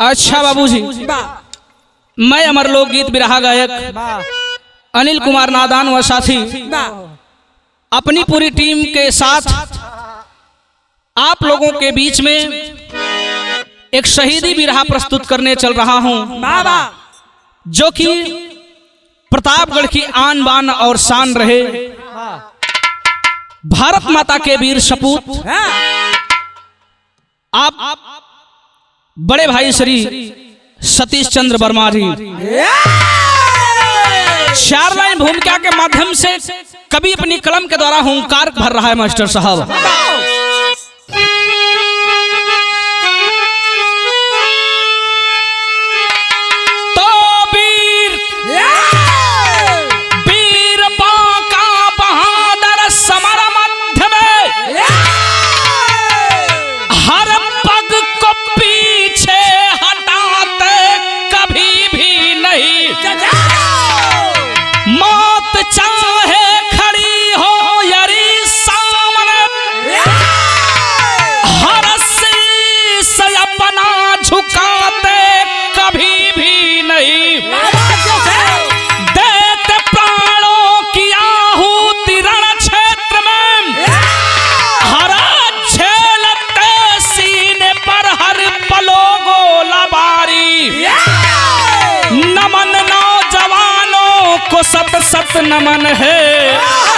अच्छा बाबूजी, मैं अमर लोक गीत बिरहा गायक अनिल कुमार नादान व साथी अपनी पूरी टीम के साथ आप लोगों के बीच में एक शहीदी बिरहा प्रस्तुत करने चल रहा हूं, जो कि प्रतापगढ़ की आन बान और शान रहे। भारत माता के वीर सपूत आप बड़े भाई श्री सतीश चंद्र वर्मा जी 4 लाइन भूमिका के माध्यम से कभी अपनी कलम के द्वारा हुंकार भर रहा है मास्टर साहब। सत सत नमन है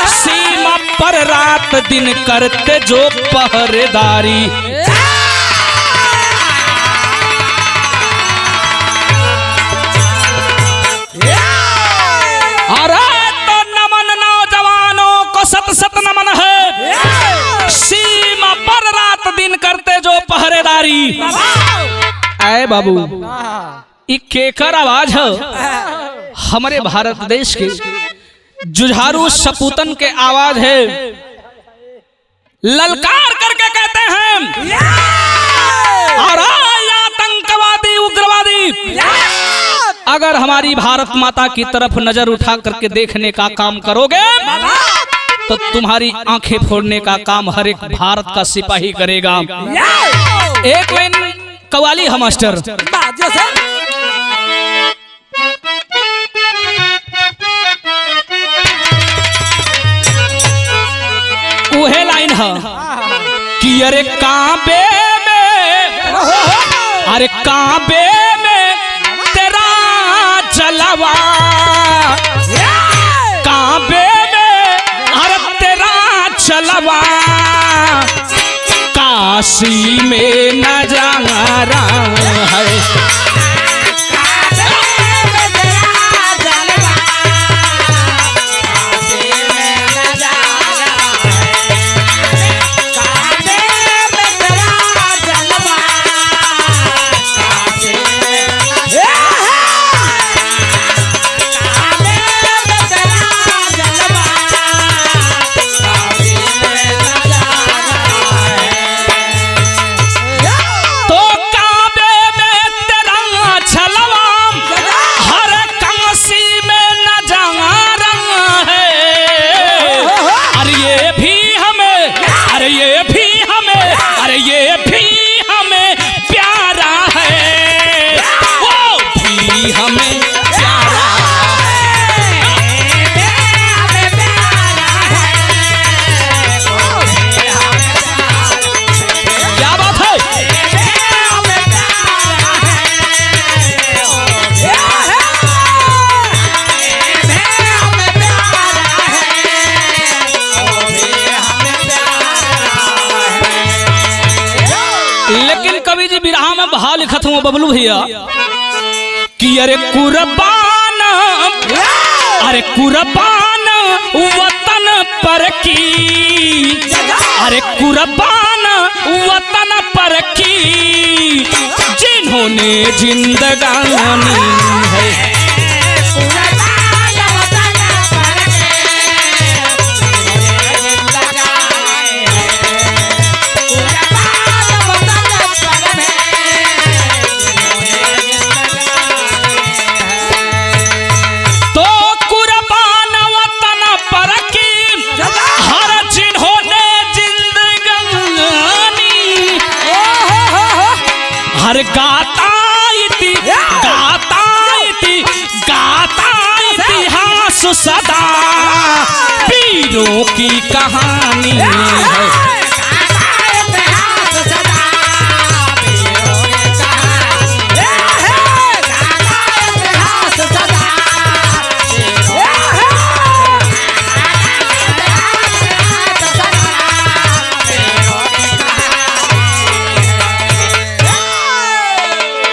सीमा पर रात दिन करते जो पहरेदारी। अरे तो नमन नौजवानों को सत सत नमन है सीमा पर रात दिन करते जो पहरेदारी। आए बाबू, एक केकर आवाज है हमारे भारत देश के जुझारू सपूतन के आवाज है। ललकार करके कहते हैं और आतंकवादी उग्रवादी, अगर हमारी भारत माता की तरफ नजर उठा करके देखने का काम करोगे तो तुम्हारी आंखें फोड़ने का काम हर एक भारत का सिपाही करेगा। एक लाइन कव्वाली है मास्टर। वह लाइन है कि अरे काबे में, अरे काबे में तेरा जलवा, काबे में अरे तेरा जलवा, काशी में नजारा है। बहा लिखत हूँ बबलू भैया कि अरे कुर्बान, अरे कुर्बान वतन पर की, अरे कुर्बान वतन पर की जिन्होंने जिंदगानी है। हर गाता सदा वीरों की कहानी है।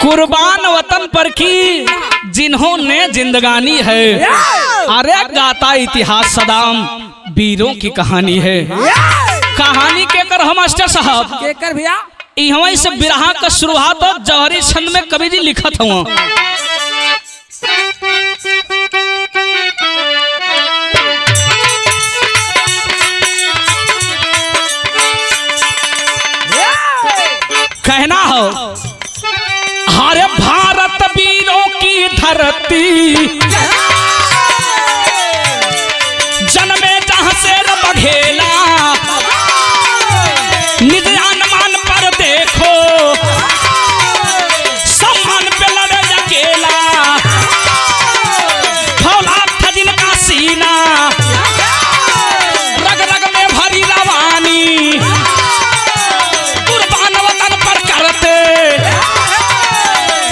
कुर्बान वतन पर की जिन्होंने जिंदगानी है। अरे गाता इतिहास सदाम वीरों की कहानी है। कहानी के कर हम मास्टर साहब के कर भैया इहवा से बिरहा का शुरुआत तो जौहरी छंद में कवि जी लिखत हुआ। कहना हो हरे भारत वीरों की धरती जन्मे जहां से बघेला निज अनुमान पर देखो सम्मान पे लड़े अकेला फौलाद था जिनका सीना रग रग में भरी रवानी कुर्बान वतन पर करते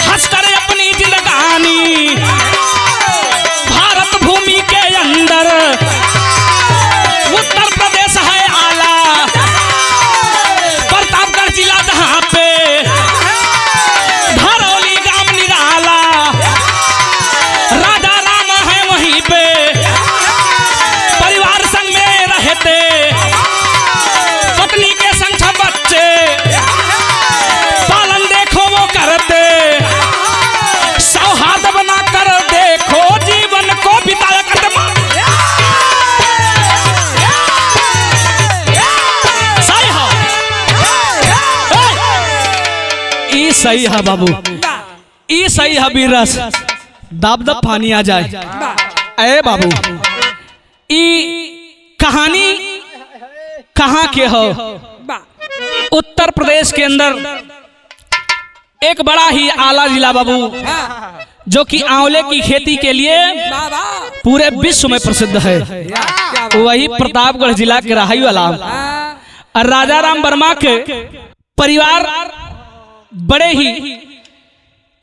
हंसकर अपनी जिंदगानी भारत भूमि के अंदर उत्तर प्रदेश है आला प्रतापगढ़ जिला जहां पे धरौली गांव निराला राजा राम है वहीं पे परिवार संग में रहते पत्नी के संग सब बच्चे पालन देखो वो करते सौहार्द बना कर देखो जीवन को बिताया करते। सही है बाबू ई सही है बीरस दाब दाब पानी आ जाए। ए बाबू ई कहानी कहाँ के हो? उत्तर प्रदेश के अंदर एक बड़ा ही आला जिला बाबू जो कि आंवले की खेती के लिए पूरे विश्व में प्रसिद्ध है। वही प्रतापगढ़ जिला के रहाई वाला राजा राम वर्मा के परिवार बड़े ही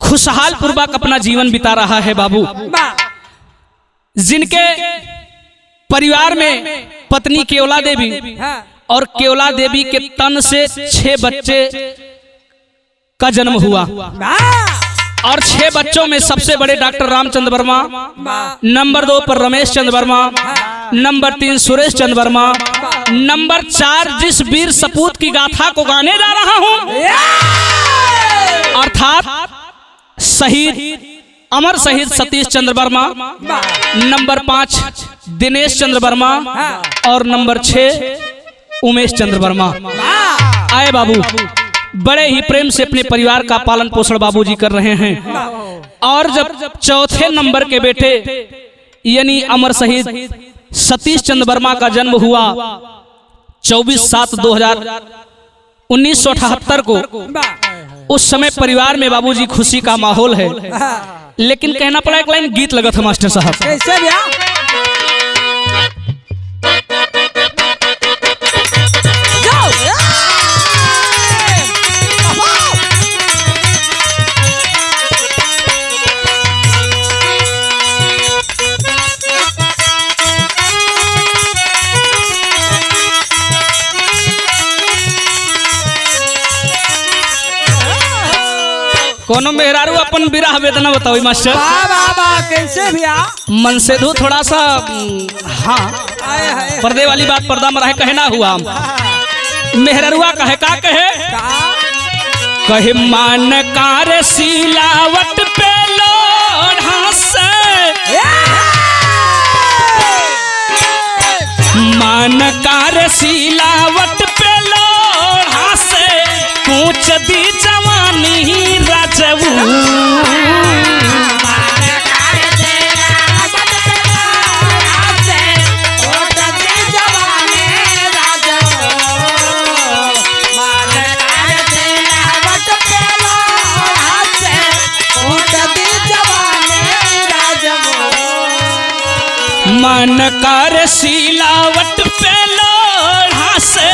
खुशहाल पूर्वक अपना जीवन बिता रहा है बाबू। जिनके परिवार में पत्नी केवला देवी और केवला देवी के तन से 6 बच्चे का जन्म हुआ और 6 बच्चों में सबसे बड़े डॉक्टर रामचंद्र वर्मा, नंबर 2 पर रमेश चंद्र वर्मा, नंबर 3 सुरेश चंद्र वर्मा, नंबर 4 जिस वीर सपूत की गाथा को गाने जा रहा हूं अर्थात शहीद अमर शहीद सतीश चंद्र वर्मा, नंबर 5 दिनेश चंद्र वर्मा और नंबर 6 उमेश चंद्र वर्मा। आए बाबू बड़े ही प्रेम से अपने परिवार का पालन पोषण बाबूजी कर रहे हैं। और जब चौथे नंबर के बेटे यानी अमर शहीद सतीश चंद्र वर्मा का जन्म हुआ 24/7/1978 को, उस समय परिवार में बाबूजी खुशी का माहौल है। लेकिन कहना पड़ा एक लाइन गीत लगा था मास्टर साहब। कैसे भैया? कोनो मेहरारू अपन विरह वेदना बताओ मास्टर। कैसे भैया? मन से दो थोड़ा सा हाँ पर्दे वाली बात पर्दा में रहे कहना हुआ। मेहरारुआ कहे का कहे मान कार सिलावट पे लोढ़ा से मान कार सिलावट पे लोढ़ा से पूछ दी जवानी राजवू मन कर सिलावट पे लोढ़ा से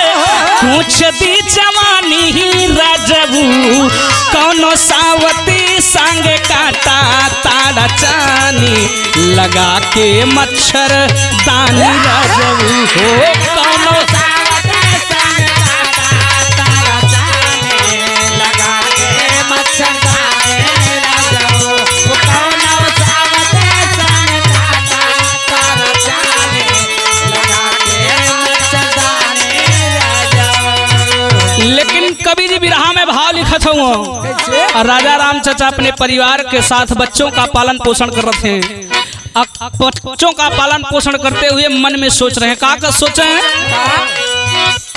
पूछ दी जवानी राजबू कौनो सावती संग काटा तारा चानी लगा के मच्छर दानी राजबू हो कौनो कवि जी बिरहा में भाव लिखत हूँ। राजा राम चाचा अपने परिवार के साथ बच्चों का पालन पोषण कर रहे हैं। बच्चों का पालन पोषण करते हुए मन में सोच रहे हैं का सोचे हैं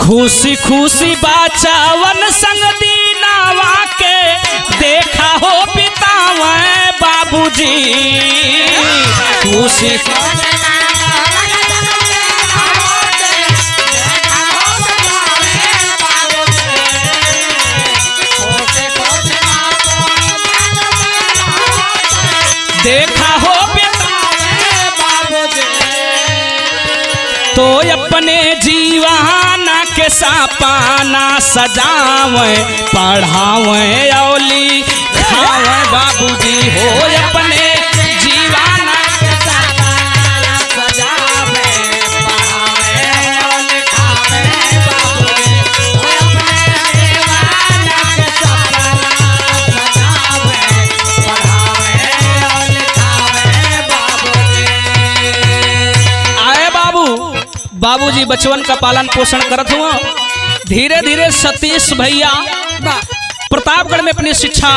खुशी खुशी बाचावन संग दीनावा के देखा हो पितावे बाबूजी खुशी देखा हो तो अपने जीवाना के सपना सजावे पढ़ावे औली खावे बाबूजी हो अपने जीवाना के सपना सजावे पढ़ावे औली खावे बाबूजी हो अपने जीवाना के सपना सजावे बाबूजी बचवन का पालन पोषण करत हुआ। धीरे धीरे सतीश भैया प्रतापगढ़ में अपनी शिक्षा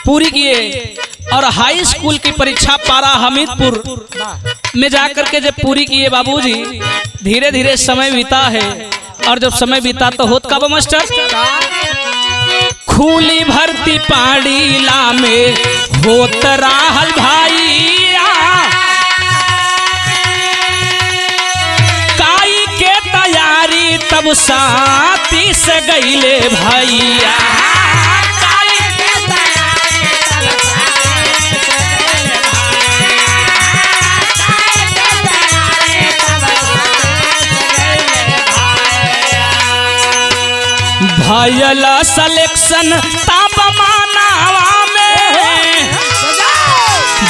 पूरी किए और हाई स्कूल की परीक्षा पारा हमीदपुर में जाकर के जब पूरी किए बाबूजी धीरे धीरे समय बीता है और जब समय बीता तो होत का मास्टर खूली भर्ती पाड़ीला में होत राहल भाई तब साथी से गईले भैया भैया सिलेक्शन तब मानावा में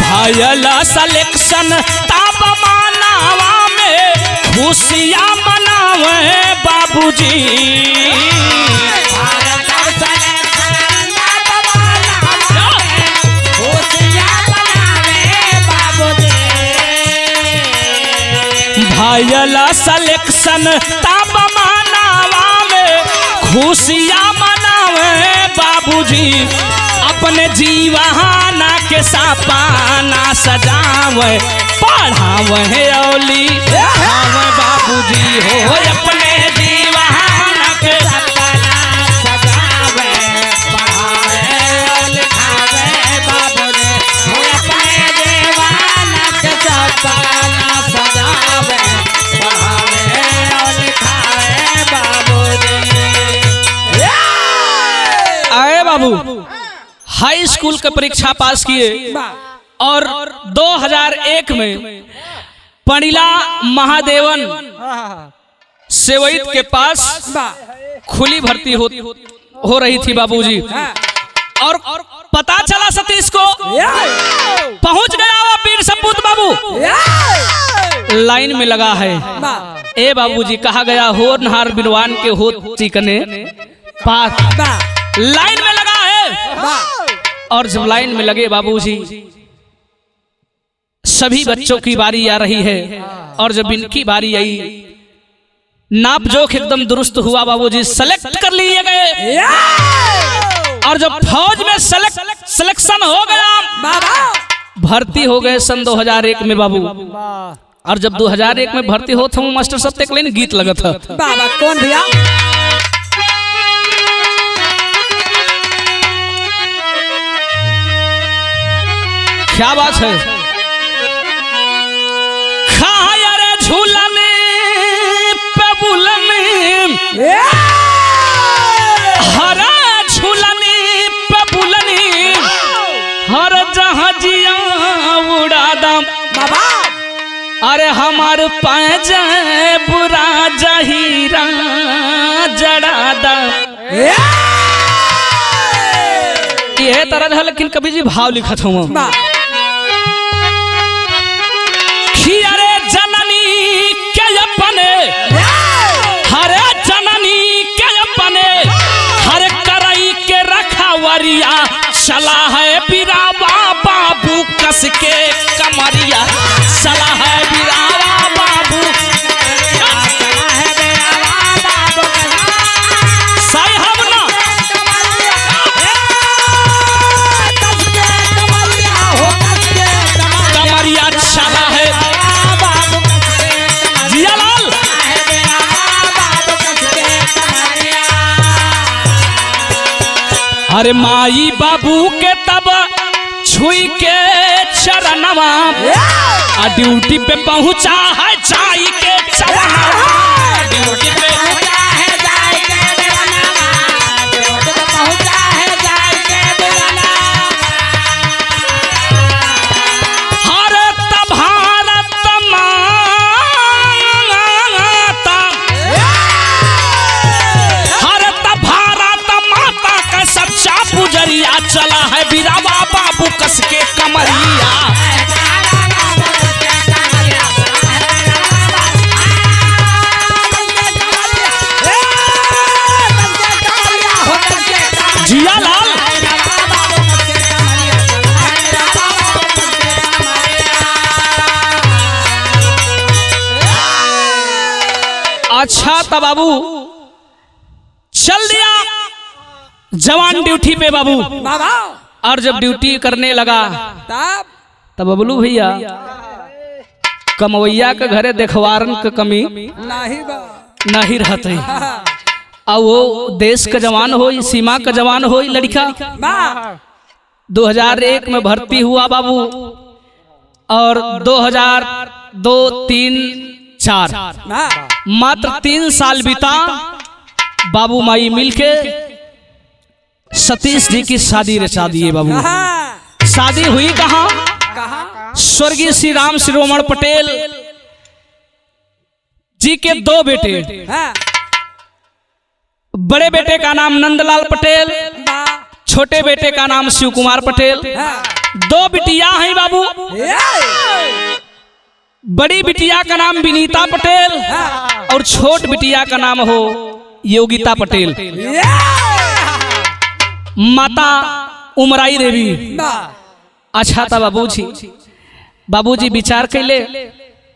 भैया सिलेक्शन तब मानावा में खुशियाँ मनावे बाबूजी भैया सिलेक्शन तब मनावा में खुशियाँ मनावे बाबूजी अपने जीवाना के सपना सजावे पढ़ावे औली खावे बाबूजी हो अपने जीवाना के सपना सजावे पढ़ावे औली खावे बाबूजी हो अपने जीवाना के सपना सजावे पढ़ावे औली खावे बाबूजी। आए बाबू हाई स्कूल की परीक्षा पास किए और 2001 में पंडिला महादेवन सेवैत के पास खुली भर्ती हो रही थी बाबूजी और पता चला सतीश को पहुंच गया वो वीर सपूत बाबू लाइन में लगा है। ए बाबूजी कहा गया हो नहार बिरवान के हो चिकने पास लाइन में लगा है और जब लाइन में लगे बाबूजी सभी बच्चों की बारी आ रही है और जब इनकी बारी आई नाप जोख एकदम दुरुस्त हुआ बाबूजी सेलेक्ट कर लिए गए और जब फौज में सिलेक्शन हो गया भर्ती हो गए सन 2001 में बाबू। और जब 2001 में भर्ती हो था मास्टर साहब तक लेने गीत लगा था बाबा कौन भैया क्या बात है खाया झूलने पे बुलने हरा झूलने पे बुलने हर जहाजिया उड़ा दम बाबा अरे हमार पैज बुरा जहीरा जड़ादा। यह तरह है, लेकिन कभी जी भाव लिखत हूँ अरे जननी के अपने, हरे जननी के अपने, हर करई के रखवरिया चला है बिरावा बाबू कस के कमरिया, चला है बिरावा बाबू साहब ना कमरिया चला है जियालाल। अरे माई बाबू के तब छुई के चरणवा आ ड्यूटी पे पहुंचा है जाई के चरणवा, ड्यूटी पे चला है बिरावा बाबू कस के कमरिया। जियालाल अच्छा था बाबू, चल दिया जवान ड्यूटी पे बाबू। और जब ड्यूटी करने लगा तब बबलू भैया कमवैया के घरे देखवारन के कमी नहीं रहते। और वो देश का जवान हो, सीमा का जवान हो, लड़का 2001 में भर्ती हुआ बाबू, और 2002-3-4 मात्र 3 साल बीता। बाबू माई मिलके सतीश जी की शादी रचा दिए बाबू। शादी हुई कहाँ? स्वर्गीय श्री राम शिरोमण पटेल जी के 2 बेटे, बड़े बेटे का नाम नंदलाल पटेल, छोटे बेटे का नाम शिव कुमार पटेल। 2 बिटिया हैं बाबू। बड़ी बिटिया का नाम विनीता पटेल और छोट बिटिया का नाम हो योगिता पटेल। माता उमराई देवी। अच्छा था बाबूजी विचार कैले।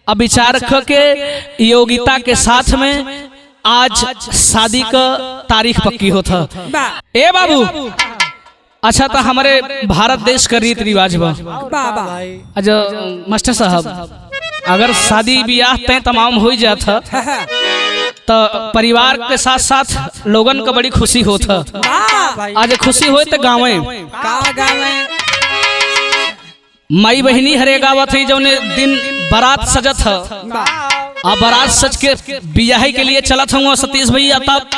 अब विचार करके योगिता के साथ में आज शादी का तारीख पक्की होता। ए बाबू, अच्छा था हमारे भारत देश का रीति रिवाज बा। अच्छा मास्टर साहब, अगर शादी ब्याह तय तमाम हो जाता तो परिवार के साथ साथ लोगन का बड़ी खुशी होता। आज खुशी हो तो गाँव माई बहनी हरे गावत है, जौने दिन बारात सजत है। अब बारात सज के बियाह के लिए चलत हूँ सतीश भैया। तब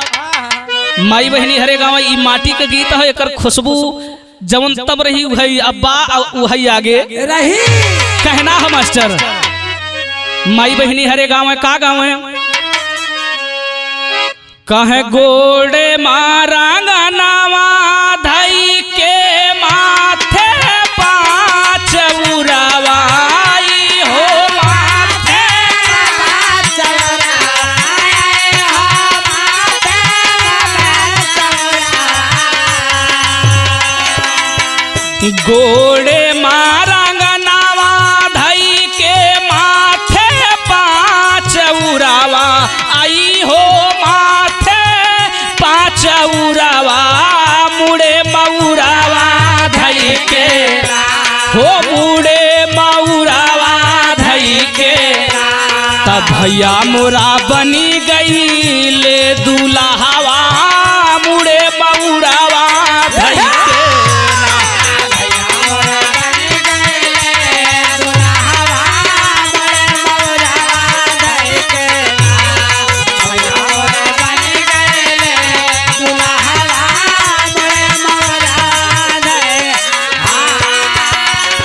माई बहनी हरे गाँव ई माटी के गीत है, एक खुशबू जवन तब रही उहई अब्बा उहई आगे रही कहना है मास्टर। माई बहनी हरे गाँव है, का गाँव है? कहे गोड़े मारांगा नावा धई के माथे 5 उरावाई हो माथे 5 उरावाई हो माथे 5 गोड़े मारांगा नावा धई के माथे 5 उरावा आई हो चौरावा मुड़े मऊरावा धई के हो मुड़े मऊरावा धई के। तब भैया मोरा बनी गई ले दूल्हावा मुड़े मऊरावा धई के।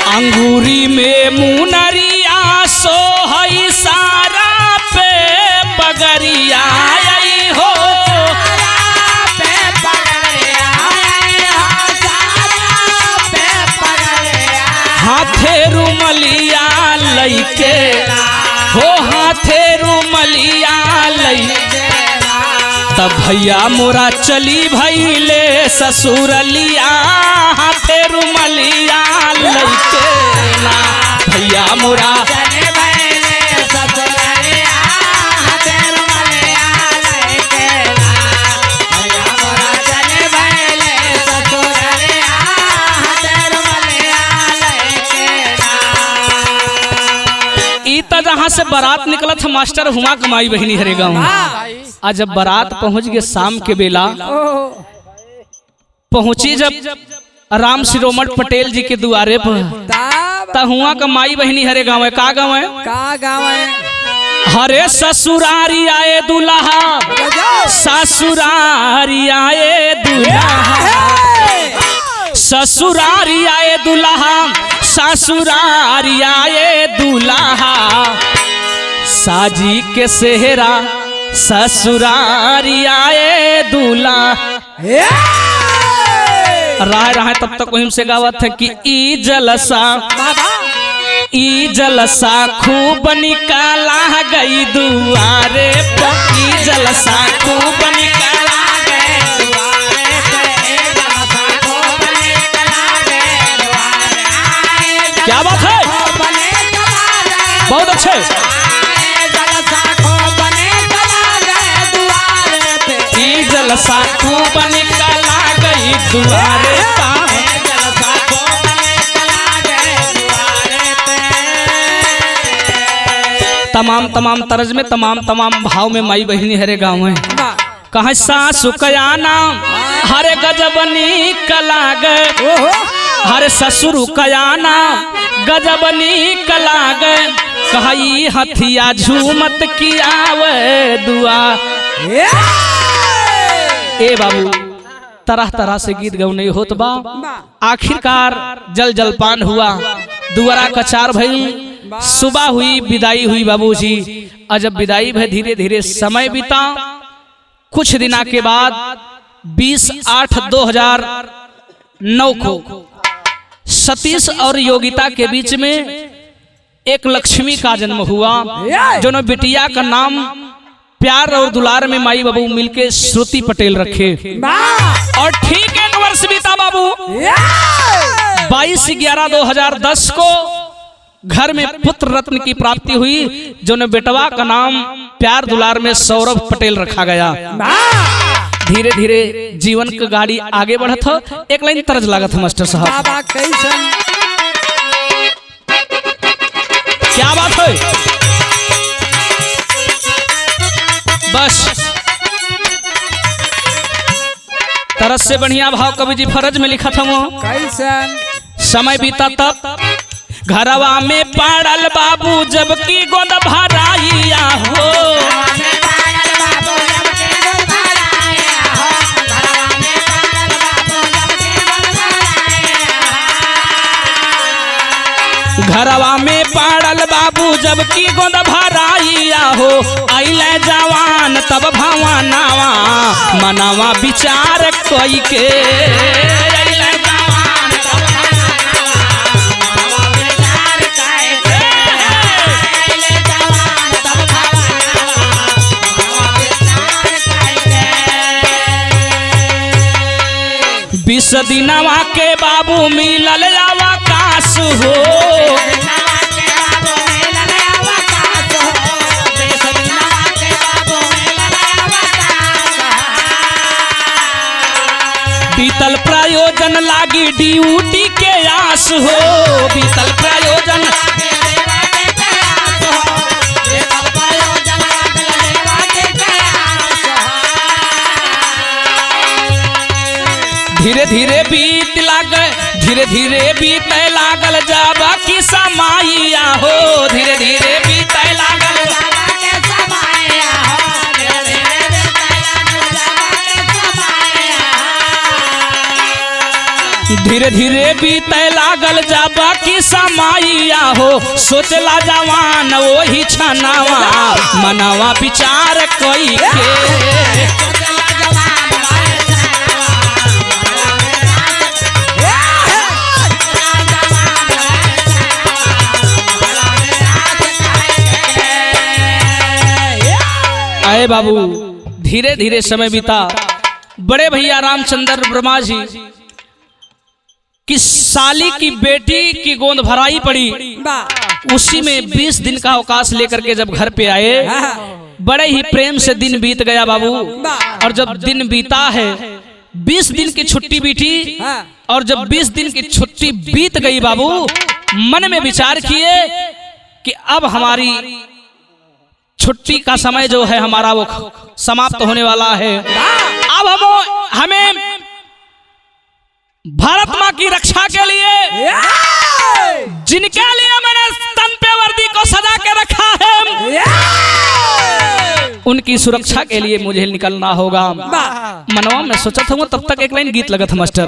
अंगूरी में मुनरिया सोहई भैया मोरा चली भैले ससुरलिया हाथे रुमलिया लइके ना भैया मोरा जहाँ से बारात निकला था मास्टर हुआ कमाई बहनी हरे गाँव। आज जब बारात पहुंच गए शाम के बेला पहुंची जब राम शिरोमण पटेल जी के दुआरे पर तब हुआ कमाई बहनी हरे गाँव है। का गाँव है? का गाँव है? हरे ससुरारी आए दुल्हा ससुरारी आए दुल्हा ससुरारी आए दुल्हा ससुरारी आए दुल्हा साजी के सेहरा ससुरारी आए दूल्हा। रहा तब तक वहीं से गावत है कि ई जलसा खूब निकाला गई दुआरे पर ई जलसा खूब निकाला गए दुआरे पे। क्या बात है, बहुत अच्छे। ई जलसा खूब निकाला गई दुआरे पर। तमाम तरज में तमाम भाव में माई बहिनी हरे गाँव है। कहा सासु कया नाम हरे गजबनी कला गए हरे ससुरु कया नाम गजबनी कला गए कही हथिया झूमत किया वे दुआ। ए बाबू तरह तरह से गीत गौ नहीं होत बा। आखिरकार जल जलपान हुआ, दुआरा कचार भई, सुबह हुई, विदाई हुई बाबूजी। और जब विदाई भई धीरे धीरे समय बीता। कुछ दिना के बाद 20/8/2009 को सतीश और योगिता के बीच में एक लक्ष्मी का जन्म हुआ, जो बिटिया का नाम प्यार और दुलार में माई बाबू मिलके श्रुति पटेल रखे। और ठीक 1 वर्ष बीता बाबू। 22/11/2010 को घर में पुत्र रत्न की प्राप्ति हुई, जो बेटवा का नाम प्यार दुलार में सौरभ पटेल रखा गया। धीरे धीरे जीवन की गाड़ी आगे बढ़त हो। एक लाइन तरज लागत है मास्टर साहब। क्या बात है, बस तरस से बढ़िया भाव कवि जी फरज में लिखा था वो। समय बीता तब घरवा में पड़ल बाबू जबकि गोद भराइया हो। घरवा में पड़ल बाबू जबकि गोद भराइया हो। आइले जवान तब भवानावा मनावा विचार कोई के। बीस दिनवा के बाबू मिलल आकाश हो। बीतल प्रयोजन लागी ड्यूटी के आस हो। बीतल प्रयोजन धीरे धीरे बीत लागल, धीरे धीरे बीते लागल जाबा की समाइया हो। धीरे धीरे बीते लागल धीरे धीरे बीते लागल जाबा की समाइया हो। सोचला जवान वही छनावा मनावा विचार कोई के। अरे बाबू धीरे धीरे समय बीता। बड़े भैया रामचंद्र वर्मा जी की साली की बेटी की गोंद भराई पड़ी। उसी में 20 दिन का अवकाश लेकर के जब घर पे आए, बड़े ही प्रेम से दिन बीत गया बाबू। और जब दिन बीता है, 20 दिन की छुट्टी बीती, और जब 20 दिन की छुट्टी बीत गई बाबू, मन में विचार किए कि अब हमारी छुट्टी का समय जो है हमारा वो समाप्त होने वाला है। अब हमें भारत माँ की रक्षा के लिए, जिनके लिए मैंने स्तन पे वर्दी को सजा के रखा है, उनकी सुरक्षा के लिए मुझे निकलना होगा। मनवा में सोचा था, तब तक एक लाइन गीत लगा था मास्टर।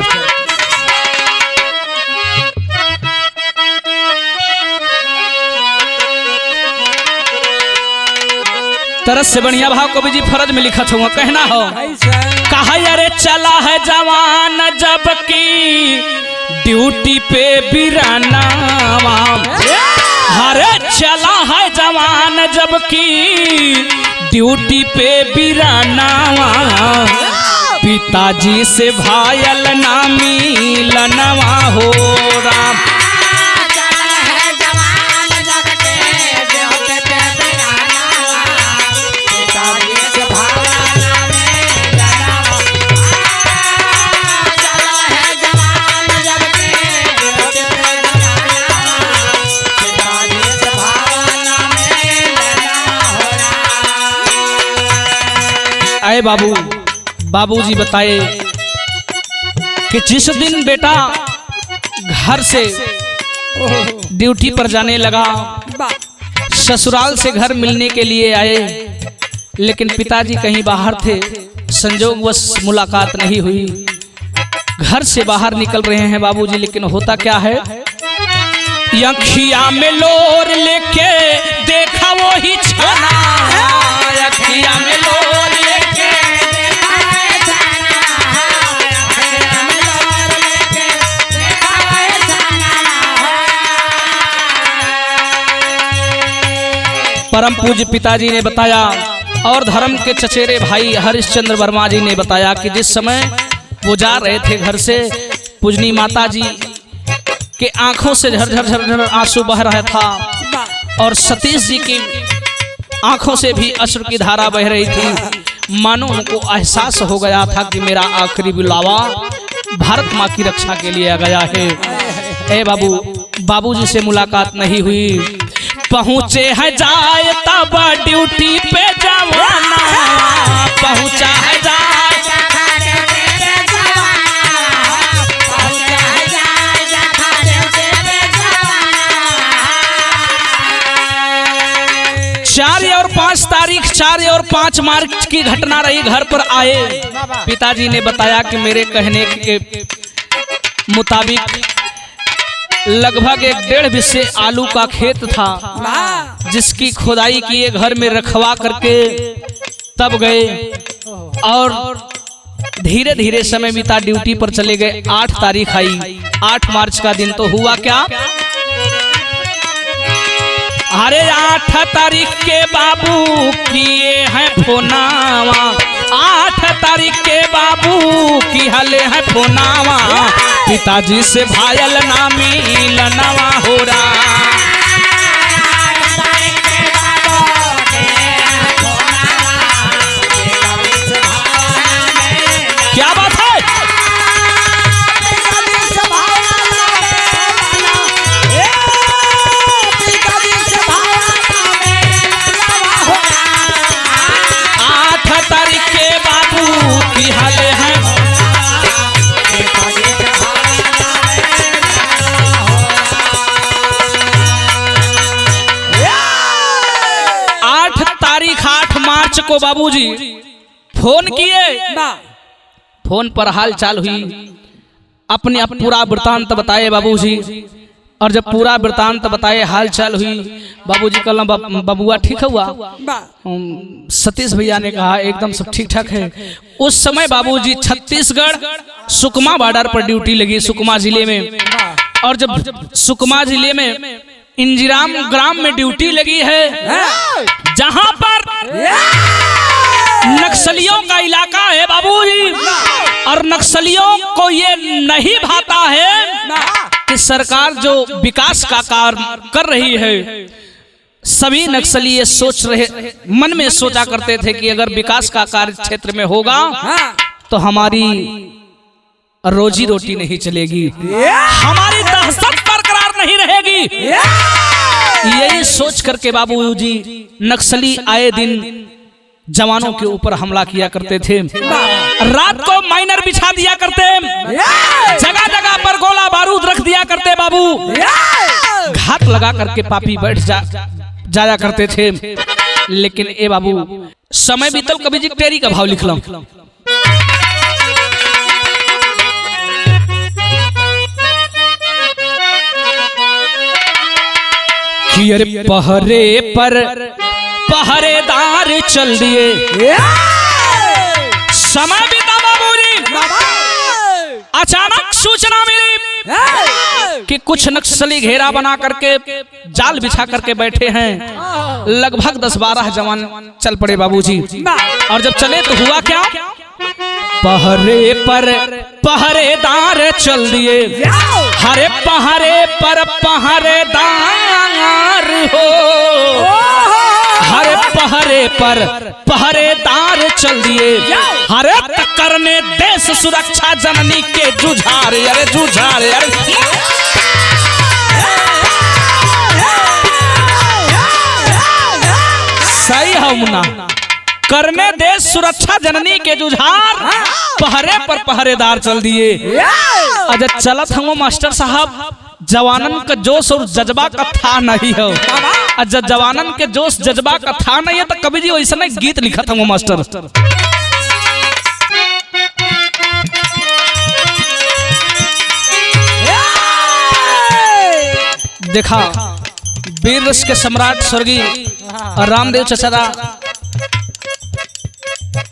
तरस से बढ़िया भाव कवि जी फरज में लिखा था, कहना हो कहा, अरे चला है जवान जबकि ड्यूटी पे बिराना, अरे चला है जवान जबकि ड्यूटी पे बिराना, पिताजी से भायल ना मिलनवा हो राम। आए बाबूजी बताए कि जिस दिन बेटा घर से ड्यूटी पर जाने लगा, ससुराल से घर मिलने के लिए आए, लेकिन पिताजी कहीं बाहर थे, संजोगवश मुलाकात नहीं हुई। घर से बाहर निकल रहे हैं बाबूजी, लेकिन होता क्या है, अखिया में लोर लेके देखा वो ही छाना, अखिया में लोर परम पूज्य पिताजी ने बताया, और धर्म के चचेरे भाई हरिश्चंद्र वर्मा जी ने बताया कि जिस समय वो जा रहे थे घर से, पूजनी माता जी के आंखों से झरझर झरझर आंसू बह रहा था, और सतीश जी की आंखों से भी अश्रु की धारा बह रही थी। मानो उनको एहसास हो गया था कि मेरा आखिरी बुलावा भारत माँ की रक्षा के लिए आ गया है। ए बाबूजी से मुलाकात नहीं हुई। पहुँचे है जाए तब ड्यूटी पे जवाना, पहुँचा है जाए, चार और 5 तारीख 4 और 5 मार्च की घटना रही। घर पर आए, पिताजी ने बताया कि मेरे कहने के मुताबिक लगभग 1.5 बिस्से आलू का खेत था, जिसकी खुदाई किए घर में रखवा करके तब गए, और धीरे धीरे समय बीता, ड्यूटी पर चले गए। 8 तारीख आई, 8 मार्च का दिन तो हुआ क्या, अरे 8 तारीख के बाबू किए हैं फोनावा, 8 तारीख के बाबू की हले है फोनावा, पिताजी से भायल ना मिलनवा हो रहा। क्या बात है, की हाले हैं 8 तारीख 8 मार्च को बाबूजी फोन किए, फोन पर हाल चाल हुई, अपने पूरा वृतांत बताए बाबूजी। और जब पूरा वृतांत बताए, हाल चाल हुई, बाबूजी कहला बबुआ ठीक हुआ, सतीश भैया ने कहा एकदम सब ठीक ठाक है। उस समय बाबूजी छत्तीसगढ़ सुकमा बॉर्डर पर ड्यूटी लगी, सुकमा जिले में। और जब सुकमा जिले में इंदिराम ग्राम में ड्यूटी लगी है, जहां पर नक्सलियों का इलाका है बाबूजी, और नक्सलियों को ये नहीं भाता है कि सरकार जो विकास का कार्य कर रही है। सभी नक्सली ये सोच रहे, मन में सोचा करते थे कि अगर विकास का कार्य क्षेत्र में होगा तो हमारी रोजी रोटी नहीं चलेगी, हमारी दहशत बरकरार नहीं रहेगी। यही सोच करके बाबूजी नक्सली आए दिन जवानों के ऊपर हमला किया करते थे। रात को माइनर बिछा दिया करते, जगह जगह पर गोला बारूद रख दिया करते बाबू, घात लगा करके पापी बैठ जाया करते थे। लेकिन ए बाबू समय बीतल, कभी जी टेरी का भाव लिख लो। अरे पहरे पर पहरेदार चल दिए, समय बीता बाबूजी, अचानक सूचना मिली कि कुछ नक्सली घेरा बना करके जाल बिछा करके बैठे हैं। लगभग 10-12 जवान चल पड़े बाबूजी, और जब चले तो हुआ क्या, पहरे पर पहरेदार चल दिए, हरे पहरे पर पहरेदार हो, हरे पहरे पर पहरेदार चल दिए, हरे टक्कर ने देश सुरक्षा जननी के जुझार, अरे जुझार, अरे सही है मुन्ना, करने देश सुरक्षा जननी के जुझार, पहरे पर पहरेदार चल दिए। अजय चलत हम मास्टर साहब, जवानन का जोश और जज्बा का था नहीं हो, जब जवानन के जोश जज्बा का था नहीं है तो कभी जी वैसा नहीं गीत लिखा था वो मास्टर। देखा वीर रस के सम्राट स्वर्गीय रामदेव चचा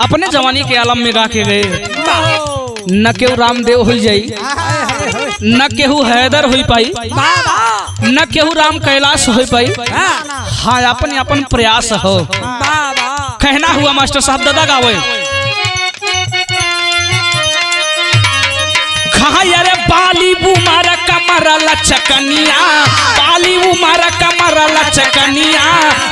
अपने जवानी के आलम में गा के गए, न केहू रामदेव हो जाई, न केहू हैदर हो पाई, न केहू राम कैलाश हो पाई। हाँ अपन अपन प्रयास हो, कहना हुआ मास्टर साहब दादा गावे, अरे बाली उमर कमर लचकनिया, बाली उमर कमर लचकनिया,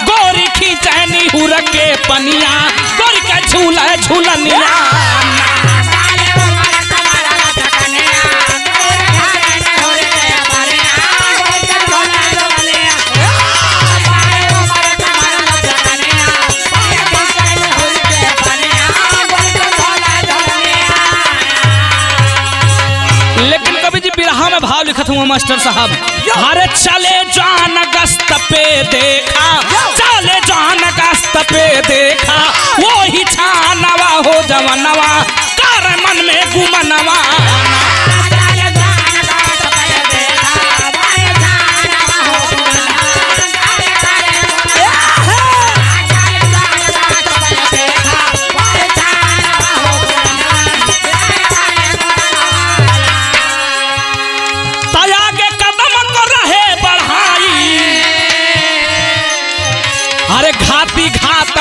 गोरी खींचनी हुर के पनिया, गोरी का झूला झूलनिया। भाव लिखत हूँ मास्टर साहब, अरे चले जान गस्त पे देखा, चले जान गस्त पे देखा, वो ही छानवा हो जवनवा, कर मन में गुमनवा।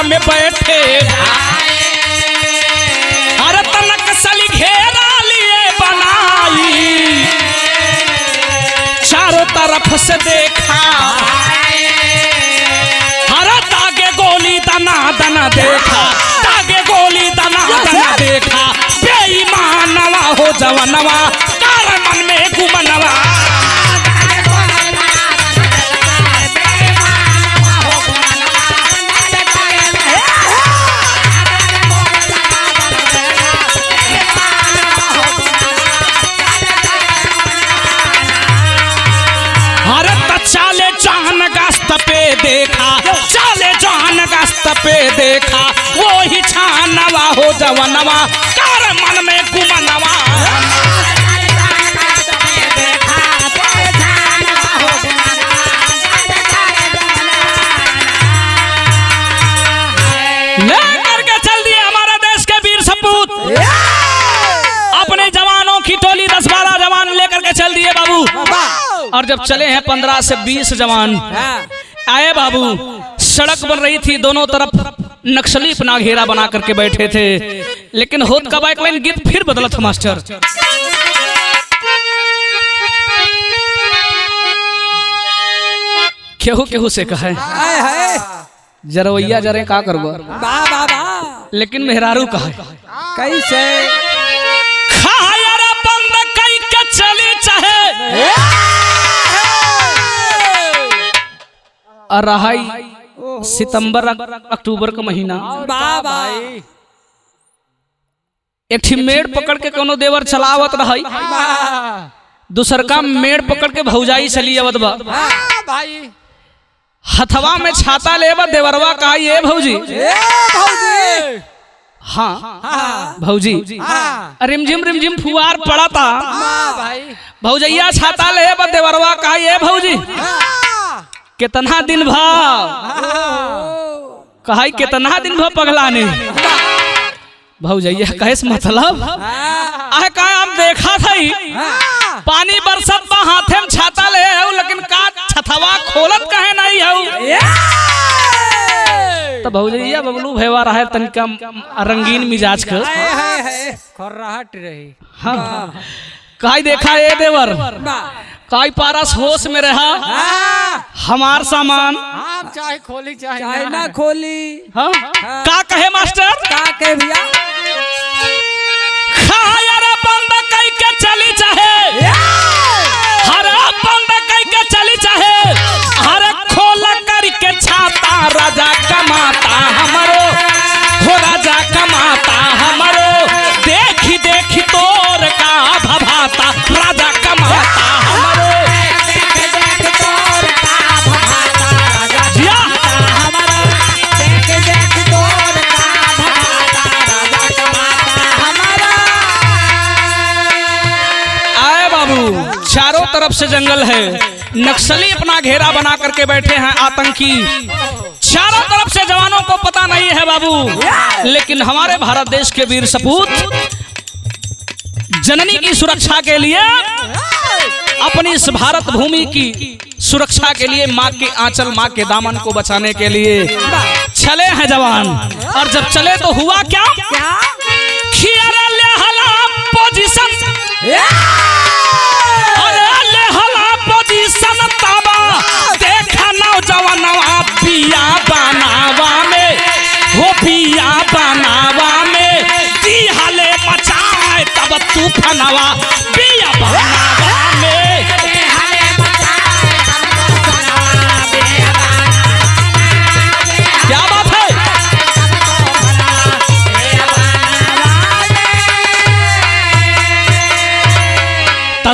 में बैठे अरे तनक सली घेरा लिए बनाई, चारों तरफ से देखा, हरा तागे गोली दना दना देखा, तागे गोली दना दना देखा, बेईमानवा हो जवनवा, कर मन में गुमनवा। देखा चले जान गस्त पे देखा, वो ही छानवा हो जवनवा, कर मन में गुमनवा। लेकर के चल दिए हमारे देश के वीर सपूत, अपने जवानों की टोली 10-12 जवान लेकर के चल दिए बाबू। और जब चले हैं 15 से 20 जवान आए बाबू, सड़क बन रही थी, दोनों तरफ नक्सली अपना घेरा बना करके बैठे थे। लेकिन होत का बाइक लाइन गीत फिर बदला था मास्टर। केहू केहू से कहे जरवैया जरे का करबो, लेकिन मेहरारू कहे कैसे खायरा बंद कई के चली चाहे और रहाई सितंबर अक्टूबर का महीना। एक ठी मेड़ पकड़ के कोनो देवर चलावत रही, दूसर का मेड़ पकड़ के भौजाई चली आवत बा। हथवा में छाता लेवा देवरवा कहा ये भौजी हाँ भौजी रिमझिम फुआर पड़ा था। भौजैया छाता ले देवरवा कहा ये भौजी कितना दिन भाव कहा कितना दिन भाव पगलाने। भौजैया कैस मतलब आह का हम देखा था पानी बरसत बा हाथे में छाता ले हूँ, लेकिन का छतवा खोलत कहे नहीं हूँ। तो भौजैया बबलू भेवा रहा है तनिका रंगीन मिजाज का खर्राहट रही। हाँ काई देखा ये देवर काई पारस होश में रहा हमार सामान चाहे खोली चाहे ना खोली। हाँ का कहे मास्टर का कहे भैया खायरा बंद कई के चली चाहे हरा बंद कई के चली चाहे हर खोल करके छाता राजा कमाता हमारो हो राजा कमाता हमारो देखी देखी तोर का भभाता राजा कमाता हमारो चारों तरफ से जंगल है, नक्सली अपना घेरा बना करके बैठे हैं आतंकी। चारों तरफ से जवानों को पता नहीं है बाबू, लेकिन हमारे भारत देश के वीर सपूत जननी की सुरक्षा के लिए अपनी इस भारत भूमि की सुरक्षा के लिए माँ के आंचल माँ के दामन को बचाने के लिए चले हैं जवान। और जब चले तो हुआ क्या पोजीशन देखा नौजवानवा पिया बनावा में हो पिया बनावा में दिहले मचाए तब तूफानवा पिया बनावा में क्या बात है।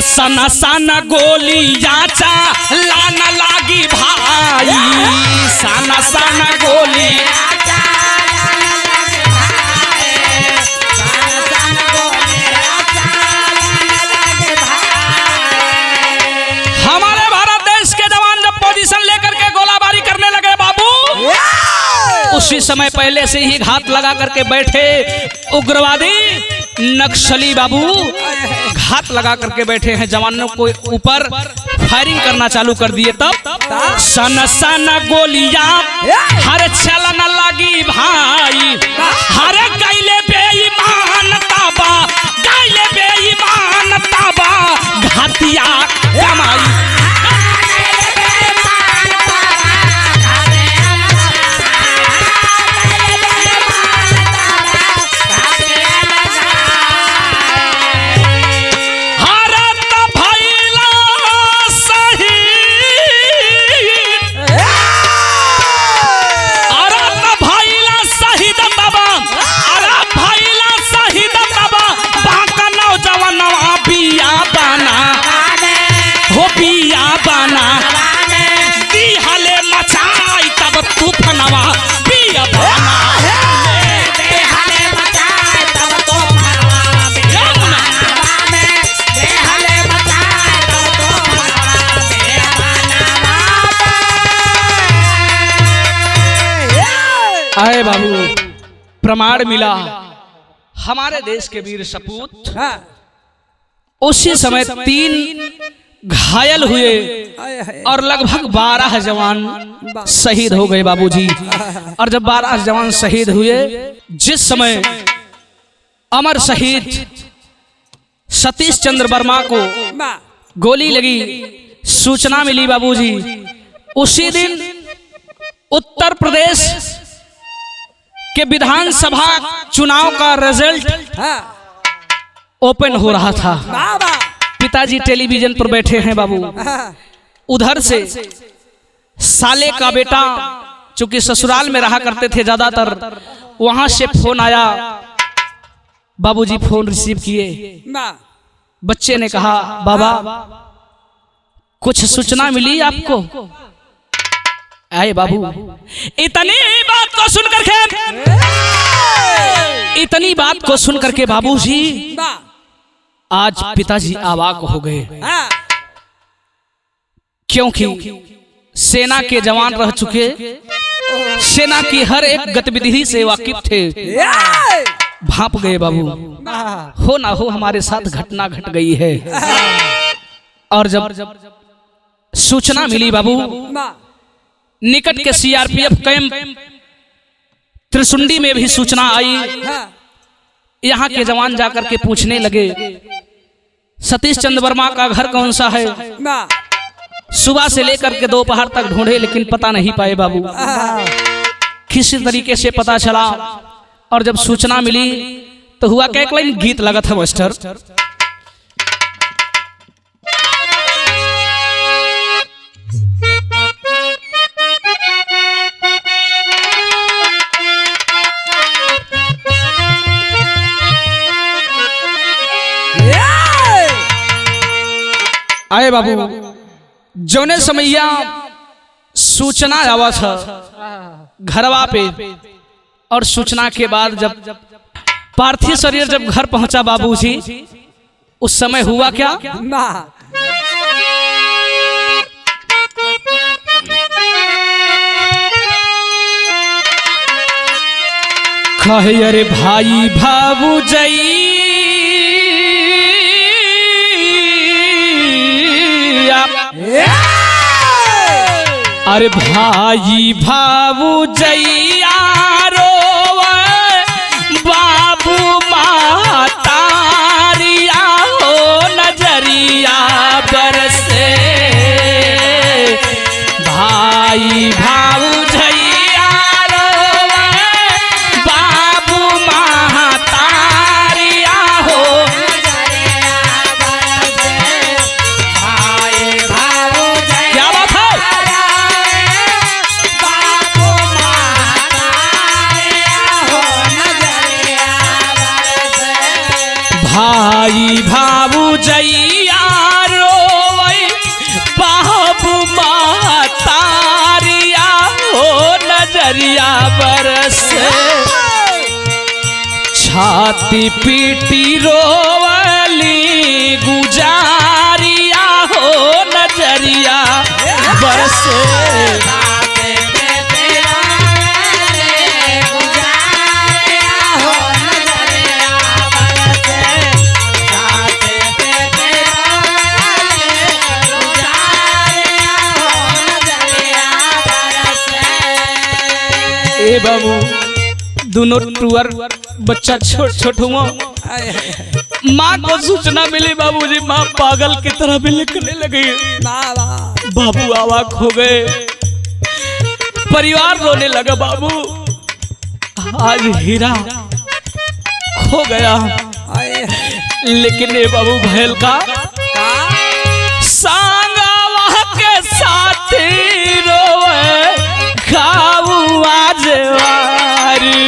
सन सन गोली याचा लाना लागी भाई सन सन गोली हमारे भारत देश के जवान जब पोजीशन लेकर के गोलाबारी करने लगे बाबू, उसी समय पहले से ही घात लगा करके बैठे उग्रवादी नक्सली बाबू घात लगा करके बैठे हैं जवानों को ऊपर फायरिंग करना चालू कर दिए। तब सन सन गोलियां हर चलन लगी भाई हर गैले बेईमान ताबा गैले बेईमान ताबा घातिया कमाई आए बाबू प्रमाण मिला हमारे देश के वीर सपूत उसी समय 3 घायल हुए और लगभग 12 जवान शहीद हो गए बाबूजी। और जब 12 जवान शहीद हुए, जिस समय अमर शहीद सतीश चंद्र वर्मा को गोली लगी, सूचना मिली बाबूजी, उसी दिन उत्तर प्रदेश के विधानसभा चुनाव का रिजल्ट ओपन हो रहा था। पिताजी टेलीविजन पर बैठे हैं बाबू, उधर से साले का बेटा, चूंकि ससुराल में रहा करते थे ज्यादातर, वहां से फोन आया। बाबूजी फोन रिसीव किए, बच्चे ने कहा, बाबा कुछ सूचना मिली आपको? आए बाबू, इतनी बात को सुनकर के, इतनी बात को सुनकर के बाबूजी आज पिताजी अवाक हो गए, क्योंकि सेना के जवान रह चुके, सेना की हर एक गतिविधि से वाकिफ थे। भाप गए बाबू, हो ना हो हमारे साथ घटना घट गई है। और जब सूचना मिली बाबू, निकट के सीआरपीएफ कैंप त्रिशुंडी में भी सूचना आई। यहाँ के जवान जाकर के पूछने लगे, सतीश चंद्र वर्मा का घर कौन सा है? सुबह से लेकर के दोपहर तक ढूंढे, लेकिन पता नहीं पाए बाबू। किसी तरीके से पता चला, और जब सूचना मिली तो हुआ क्या, एक लाइन गीत लगा था मास्टर, आए बाबू, जौने समैया सूचना आवा था घरवा पे, और सूचना के बाद जब पार्थिव शरीर जब घर पहुंचा बाबूजी, उस समय हुआ क्या, कहे अरे भाई भाऊजई, अरे भाई भाऊजैया बाबू मातारिया हो नजरिया बरसे, भाई भाऊजैया बाबू मातारिया हो नजरिया बरसे, भाई भाऊजैया, क्या बात है, भाई भाऊजैया रोवै बाबू मातारिया हो नजरिया बरसे, छाती पीटी रोवली गुजारिया हो नजरिया बरसे, ए बाबू दोनों टूअर बच्चा छोट छोट हुआ, माँ को सूचना मिली बाबूजी, माँ पागल की तरह भी लिखने लगी, बाबू अवाक हो गए, परिवार रोने लगा, बाबू आज हीरा खो गया, लेकिन ये बाबू भैल का सांगा के साथी रोवे खाऊ आज वारी,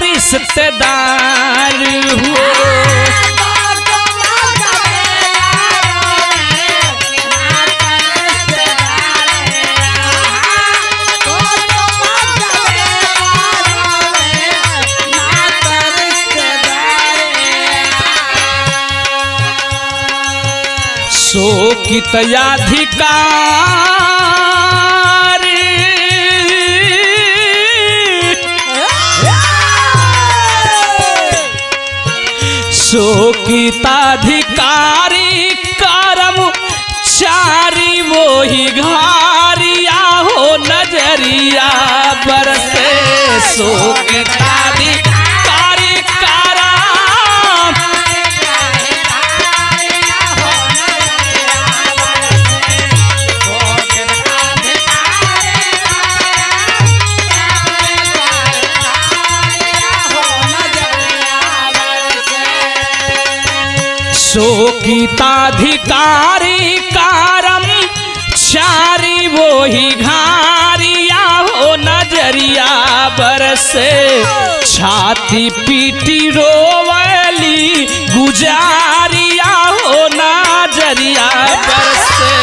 रिश्तेदार हुए, शोकित अधिकारी शोकिताधिकारी करम चारी वो ही घारिया हो नजरिया बरसे शोकिताधिकारी करम शोकिताधिकारी कारम चारी वो ही घारिया हो नजरिया बरसे छाती पीटी रोवली गुजारिया हो नजरिया बरसे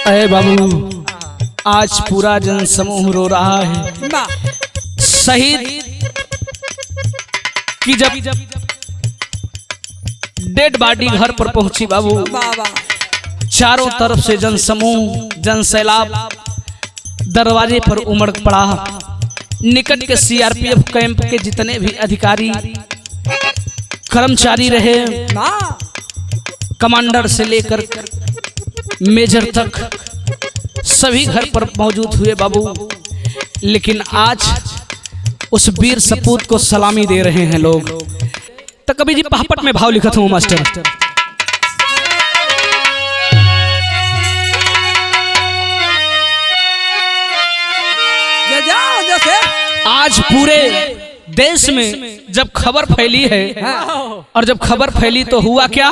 अरे बाबू आज पूरा जनसमूह रो रहा है शहीद की जब डेड बॉडी घर पर पहुंची बाबू चारों तरफ से जनसमूह जनसैलाब दरवाजे पर उमड़ पड़ा। निकट के सीआरपीएफ कैंप के जितने भी अधिकारी कर्मचारी रहे कमांडर से लेकर मेजर तक सभी घर पर मौजूद हुए बाबू। लेकिन आज उस वीर सपूत को सलामी दे रहे हैं लोग। तो कभी जी पहापट में भाव लिखत हूँ मास्टर। आज पूरे देश में जब खबर फैली है और जब खबर फैली तो हुआ क्या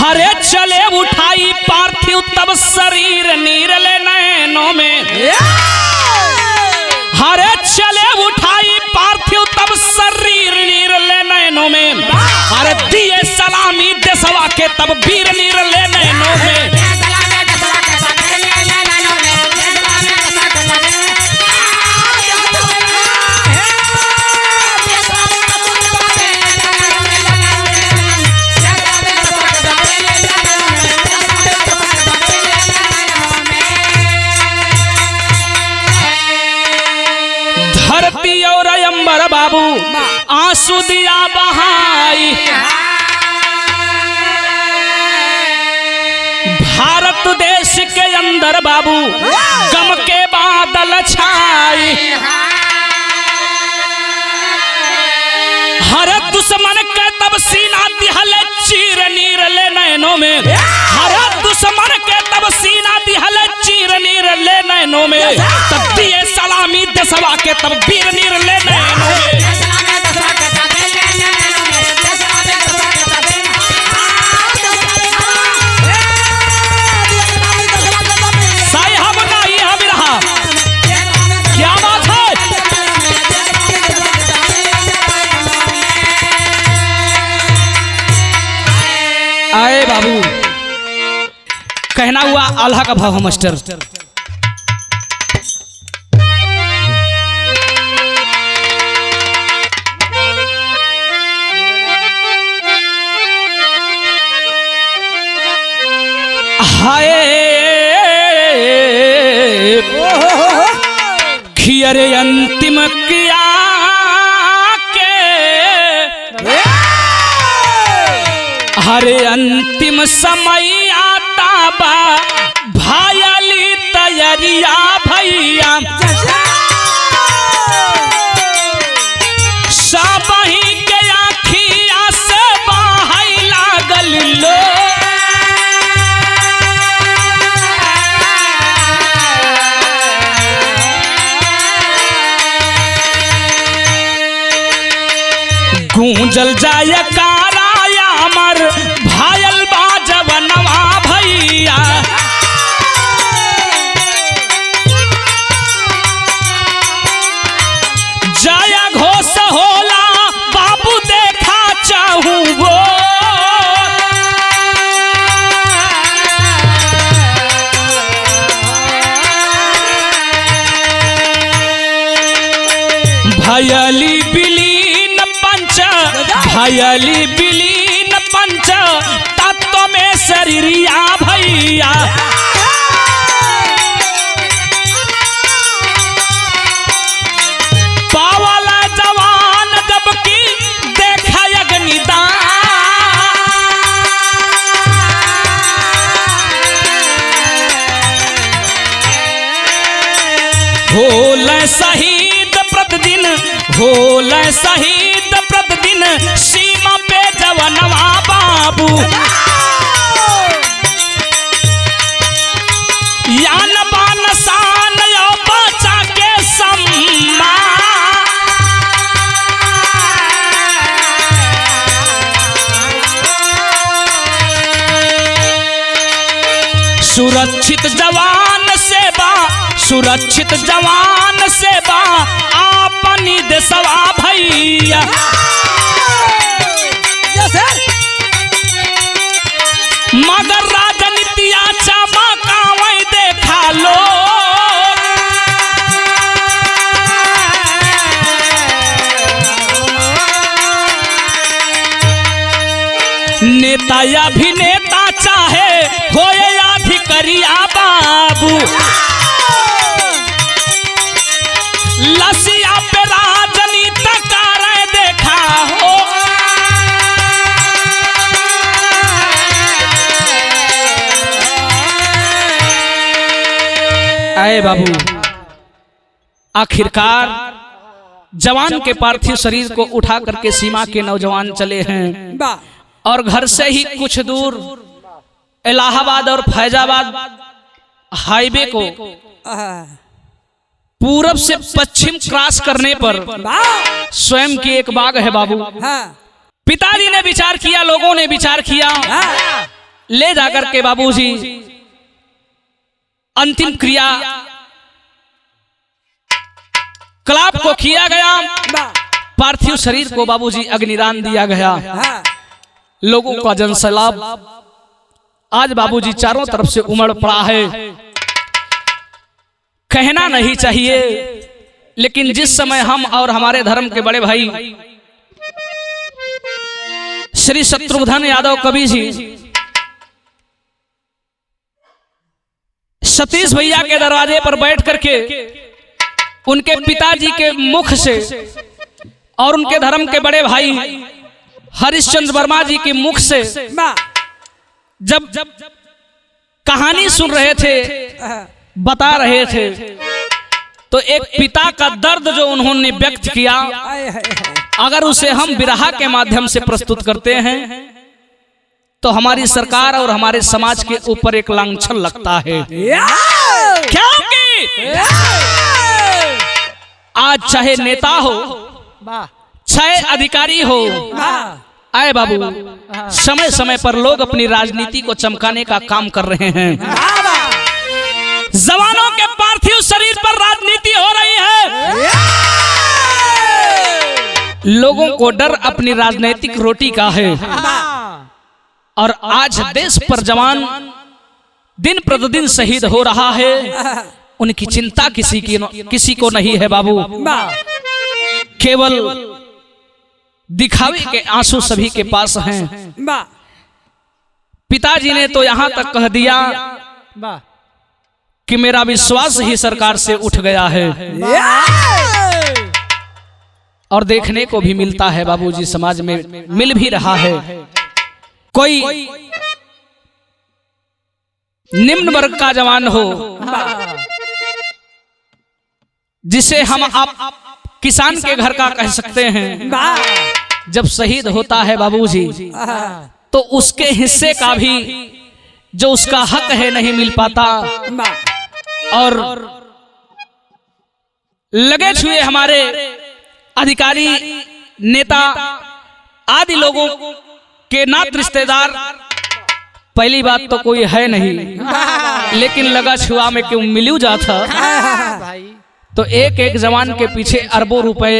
हरे चले उठाई पार्थिव तब शरीर नीरले नैनों में हरे चले उठाई पार्थिव तब शरीर नीरले नैनों में हरे दिए सलामी देशवा के तब वीर नीरले नैनों में। और अंबर बाबू आंसू दिया बहाई भारत देश के अंदर बाबू गम के बादल छाई हर दुश्मन के तब सीना दिहल चीर नीरले नैनों में हर दुश्मन के तब सीना दिहल चीर नीरले नैनों में तब दिए सलामी देशवा के तब वीर नीरले नैनों में। साहिब ना यह भी रहा क्या बात है। आए बाबू कहना हुआ आल्हा का भाव मास्टर। हाय खियरे अंतिम किया के हरे अंतिम समय आता बा भायली तैयारिया भैया सबही के आँखिया से बाहई लागल लो गूंजल जाय काराया अमर भायल बाजवनवा भैया जय घोष होला बाबू देखा हयली विलीन पंच तत्व में शरीरिया भैया पावला जवान जबकि देखा अग्निदान होल शहीद प्रतिदिन होल शहीद प्रतिदिन सीमा पे जवनवा बाबू यान बान शान यो बचा के सम्मान सुरक्षित जवान सेवा सुरक्षित जवान सेवा अपनी देशवा भैया मगर राजनीतिया चमकावे देखा लो नेता अभिनेता चाहे होए अधिकारिया बाबू लसिया पे राजनीति कर देखा हो आए बाबू आखिरकार जवान के पार्थिव शरीर को उठा करके सीमा के नौजवान चले हैं और घर से ही कुछ दूर इलाहाबाद और फैजाबाद हाईवे को पूरब से पश्चिम क्रॉस करने पर स्वयं की एक बाग है बाबू। पिताजी ने विचार किया, लोगों ने विचार किया, ले जाकर के बाबूजी अंतिम क्रिया कलाप को किया गया, पार्थिव शरीर को बाबूजी अग्निदान दिया गया। लोगों का जनसैलाब आज बाबूजी चारों तरफ से उमड़ पड़ा है। कहना नहीं चाहिए, लेकिन जिस समय हम और हमारे धर्म के बड़े भाई श्री शत्रुघ्न यादव कवि जी सतीश भैया के दरवाजे पर बैठ करके उनके पिताजी के मुख से और उनके धर्म के बड़े भाई हरिश्चंद्र वर्मा जी के मुख से जब कहानी सुन रहे थे, बता रहे थे, तो एक पिता का दर्द जो उन्होंने व्यक्त किया, अगर उसे हम विरहा के माध्यम से प्रस्तुत करते हैं तो हमारी सरकार और हमारे समाज के ऊपर एक लांछन लगता है। क्योंकि आज चाहे नेता हो, चाहे अधिकारी हो, आए बाबू, समय समय पर लोग अपनी राजनीति को चमकाने का काम कर रहे हैं। जवानों के पार्थिव शरीर पर राजनीति हो रही है। लोगों को डर अपनी राजनीतिक रोटी का है और आज देश पर जवान दिन प्रतिदिन शहीद हो रहा है, उनकी चिंता किसी को नहीं है बाबू। केवल दिखावे के आंसू सभी के पास हैं। पिताजी ने तो यहां तक कह दिया कि मेरा विश्वास ही सरकार से उठ गया है। और देखने को भी मिलता है बाबूजी, समाज में मिल भी रहा है। कोई निम्न वर्ग का जवान हो जिसे हम आप किसान के घर का कह सकते हैं, जब शहीद होता है बाबूजी तो उसके हिस्से का भी जो उसका हक है नहीं मिल पाता। और लगे छुए हमारे अधिकारी, नेता आदि लोगों के नात रिश्तेदार पहली बात तो कोई है नहीं, लेकिन लगा छुआ में क्यों मिलू जाता तो एक एक जवान के पीछे अरबों रुपए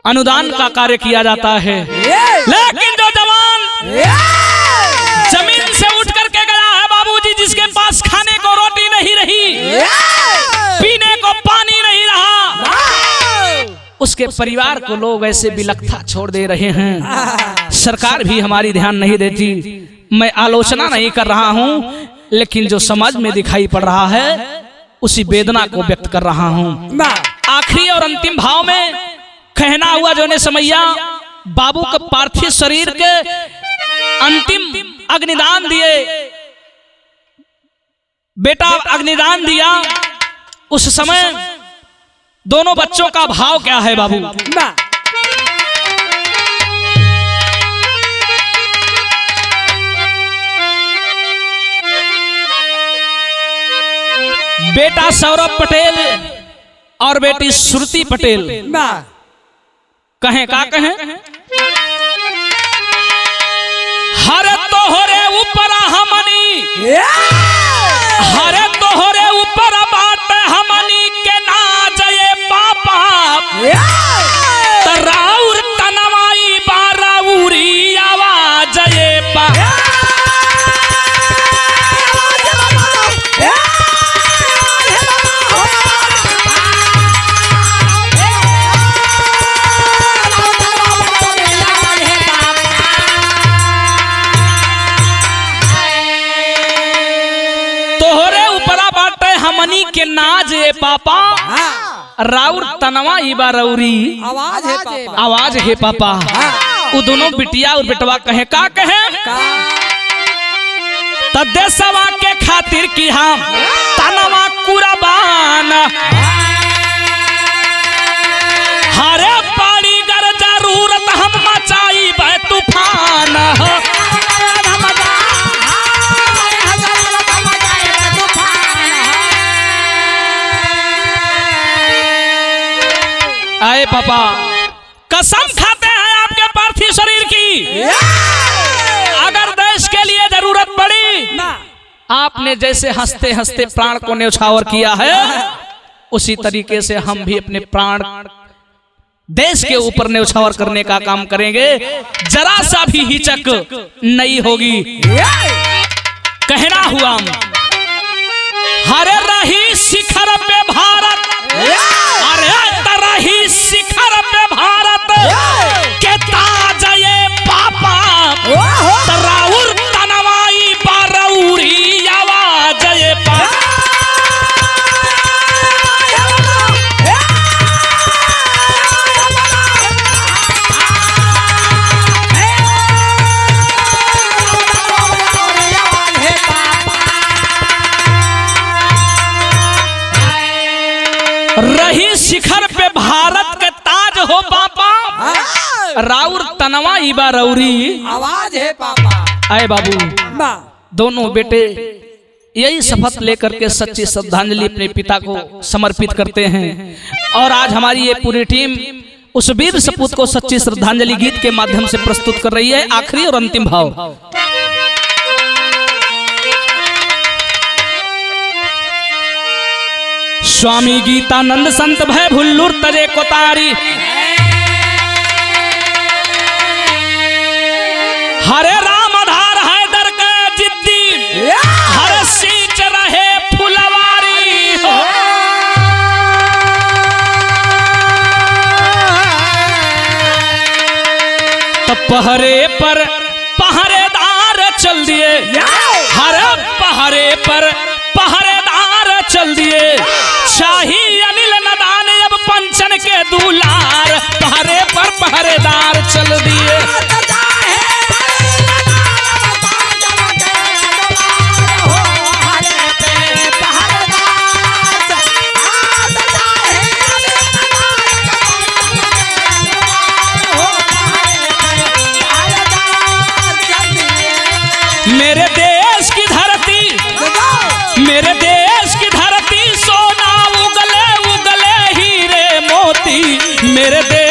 अनुदान का कार्य किया जाता है। लेकिन जो जवान जमीन से उठ करके गया है बाबूजी, जिसके पास खाने को रोटी नहीं रही, पीने को पानी नहीं रहा, उसके उसके परिवार को लोग ऐसे बिलखता छोड़ दे रहे हैं। सरकार भी हमारी ध्यान नहीं देती। मैं आलोचना नहीं कर रहा हूं, लेकिन जो समाज में दिखाई पड़ रहा है उसी वेदना को व्यक्त कर रहा हूं। आखिरी और अंतिम भाव में कहना हुआ जो ने समैया बाबू के पार्थिव शरीर के अंतिम अग्निदान दिए, बेटा अग्निदान दिया, उस समय दोनों बच्चों का भाव क्या है बाबू? बेटा सौरभ पटेल और बेटी श्रुति पटेल कहें का कहें? हरे तोहरे ऊपर हमनी, हरे तोहरे ऊपर बात हमनी के ना जये पापा, तराउर तनवाई बाराउरी आवाज ये पा। हमनी के नाज है पापा, राउर तनवा इबा रौरी आवाज है पापा, आवाज है पापा। वो दोनों बिटिया और बेटवा कहे का कहे? तदेशवा के खातिर की हम तनवा कुर्बान, हरे पानी गर जरूरत हम मचाई बे तूफान। आए पापा, कसम खाते हैं आपके पार्थिव शरीर की, अगर देश के लिए जरूरत पड़ी, आपने जैसे हंसते हंसते प्राण को न्यौछावर किया है, उसी तरीके से हम भी अपने प्राण देश के ऊपर न्यौछावर करने का काम करेंगे। जरा सा भी हिचक नहीं होगी। कहना हुआ हरे रही शिखर पे भारत, अरे तरही शिखर पे भारत के ताज ये पापा, तराउर तनवाई बारौरी आवाज ये पापा। रही शिखर पे भारत के ताज हो पापा, राउर तनवा इबा रौरी आवाज है पापा। आए बाबू, दोनों बेटे यही शपथ लेकर के सच्ची श्रद्धांजलि अपने पिता को समर्पित करते हैं। और आज हमारी ये पूरी टीम उस वीर सपूत को सच्ची श्रद्धांजलि गीत के माध्यम से प्रस्तुत कर रही है। आखिरी और अंतिम भाव। स्वामी गीतानंद संत भय भुल्लुर तजे कोतारी, हरे राम आधार है दर के जिद्दी, हरे सींच रहे फुलवारी। तो पहरे पर पहरेदार चल दिए, हरे पहरे पर पहरेदार चल दिए, शाही अनिल नदान अब पंचन के दुलार, पहरे पर पहरेदार चल दिए। मेरे देश की धरती, मेरे देश की धरती सोना उगले उगले हीरे मोती, मेरे देश